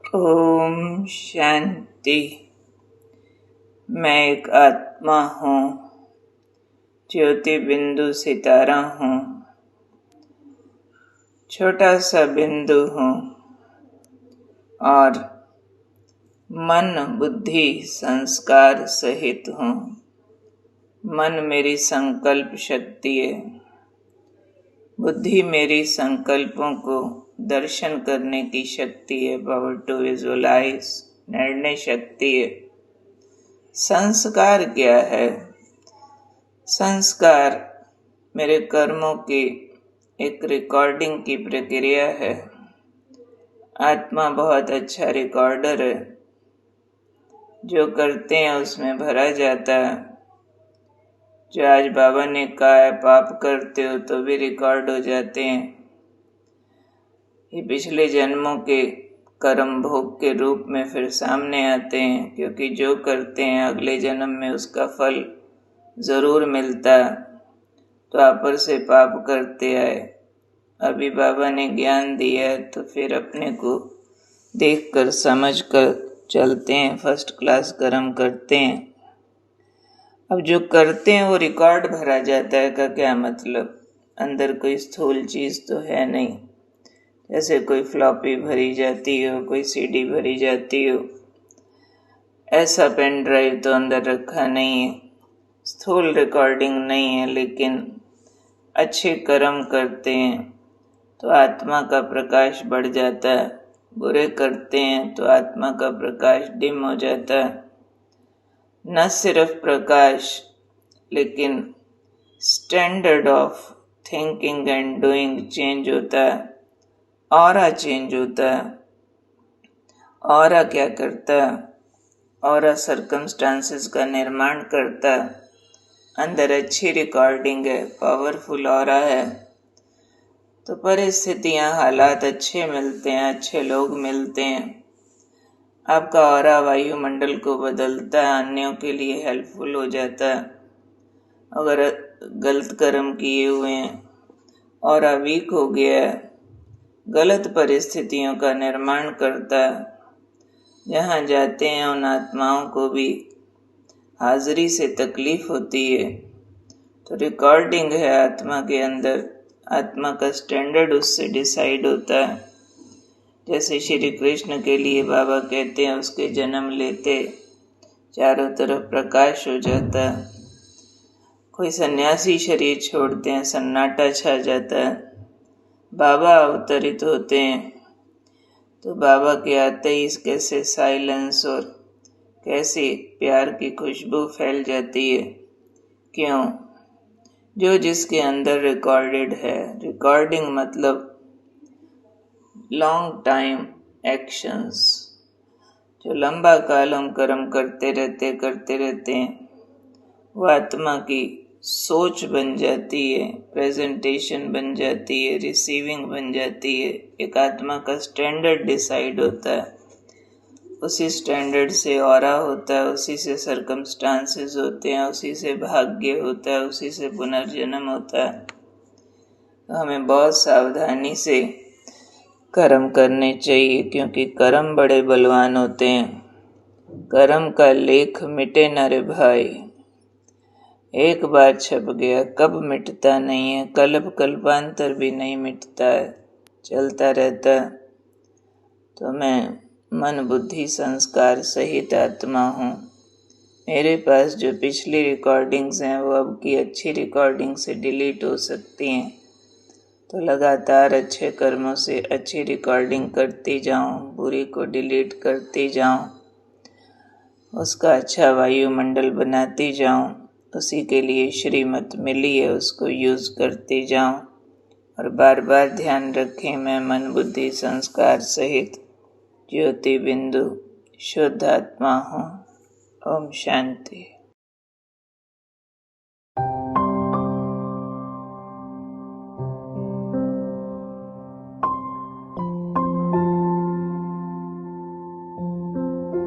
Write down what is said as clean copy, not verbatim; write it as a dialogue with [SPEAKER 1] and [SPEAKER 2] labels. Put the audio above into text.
[SPEAKER 1] ओम शांति। मैं एक आत्मा हूँ, ज्योति बिंदु सितारा हूँ, छोटा सा बिंदु हूँ और मन बुद्धि संस्कार सहित हूँ। मन मेरी संकल्प शक्ति है, बुद्धि मेरी संकल्पों को दर्शन करने की शक्ति है, पावर टू विजुअलाइज, निर्णय शक्ति है। संस्कार क्या है? संस्कार मेरे कर्मों की एक रिकॉर्डिंग की प्रक्रिया है। आत्मा बहुत अच्छा रिकॉर्डर है, जो करते हैं उसमें भरा जाता है। जो आज बाबा ने कहा है पाप करते हो तो भी रिकॉर्ड हो जाते हैं। ये पिछले जन्मों के कर्म भोग के रूप में फिर सामने आते हैं, क्योंकि जो करते हैं अगले जन्म में उसका फल जरूर मिलता है। तो आप से पाप करते आए, अभी बाबा ने ज्ञान दिया है तो फिर अपने को देखकर समझकर चलते हैं, फर्स्ट क्लास कर्म करते हैं। अब जो करते हैं वो रिकॉर्ड भरा जाता है का क्या मतलब? अंदर कोई स्थूल चीज तो है नहीं, जैसे कोई फ्लॉपी भरी जाती हो, कोई सीडी भरी जाती हो, ऐसा पेन ड्राइव तो अंदर रखा नहीं है। स्थूल रिकॉर्डिंग नहीं है, लेकिन अच्छे कर्म करते हैं तो आत्मा का प्रकाश बढ़ जाता है, बुरे करते हैं तो आत्मा का प्रकाश डिम हो जाता है। न सिर्फ प्रकाश, लेकिन standard of thinking and doing change होता है, ऑरा चेंज होता है। ऑरा क्या करता है? ऑरा सर्कमस्टांसेस का निर्माण करता है। अंदर अच्छी रिकॉर्डिंग है, पावरफुल ऑरा है, तो परिस्थितियां हालात अच्छे मिलते हैं, अच्छे लोग मिलते हैं। आपका ऑरा वायुमंडल को बदलता है, अन्यों के लिए हेल्पफुल हो जाता है। अगर गलत कर्म किए हुए हैं, ऑरा वीक हो गया है, गलत परिस्थितियों का निर्माण करता है। जहाँ जाते हैं उन आत्माओं को भी हाजिरी से तकलीफ होती है, तो रिकॉर्डिंग है आत्मा के अंदर। आत्मा का स्टैंडर्ड उससे डिसाइड होता है। जैसे श्री कृष्ण के लिए बाबा कहते हैं उसके जन्म लेते चारों तरफ प्रकाश हो जाता है। कोई सन्यासी शरीर छोड़ते हैं, सन्नाटा छा जाता है। बाबा अवतरित होते हैं तो बाबा के आते ही कैसे साइलेंस और कैसे प्यार की खुशबू फैल जाती है। क्यों? जो जिसके अंदर रिकॉर्डेड है। रिकॉर्डिंग मतलब लॉन्ग टाइम एक्शंस। जो लंबा काल हम कर्म करते रहते हैं, वो आत्मा की सोच बन जाती है, प्रेजेंटेशन बन जाती है, रिसीविंग बन जाती है। एक आत्मा का स्टैंडर्ड डिसाइड होता है, उसी स्टैंडर्ड से ऑरा होता है, उसी से सर्कमस्टांसेस होते हैं, उसी से भाग्य होता है, उसी से पुनर्जन्म होता है। तो हमें बहुत सावधानी से कर्म करने चाहिए, क्योंकि कर्म बड़े बलवान होते हैं। कर्म का लेख मिटे न रे भाई, एक बार छप गया कब मिटता नहीं है। कल्प कल्पांतर भी नहीं मिटता है, चलता रहता है। तो मैं मन बुद्धि संस्कार सहित आत्मा हूँ। मेरे पास जो पिछली रिकॉर्डिंग्स हैं वो अब की अच्छी रिकॉर्डिंग से डिलीट हो सकती हैं। तो लगातार अच्छे कर्मों से अच्छी रिकॉर्डिंग करती जाऊं, बुरी को डिलीट करती जाऊं, उसका अच्छा वायुमंडल बनाती जाऊं। उसी के लिए श्रीमत मिली है, उसको यूज करती जाऊं। और बार बार ध्यान रखें, मैं मन बुद्धि संस्कार सहित ज्योति बिंदु शुद्ध आत्मा हूँ। ओम शांति।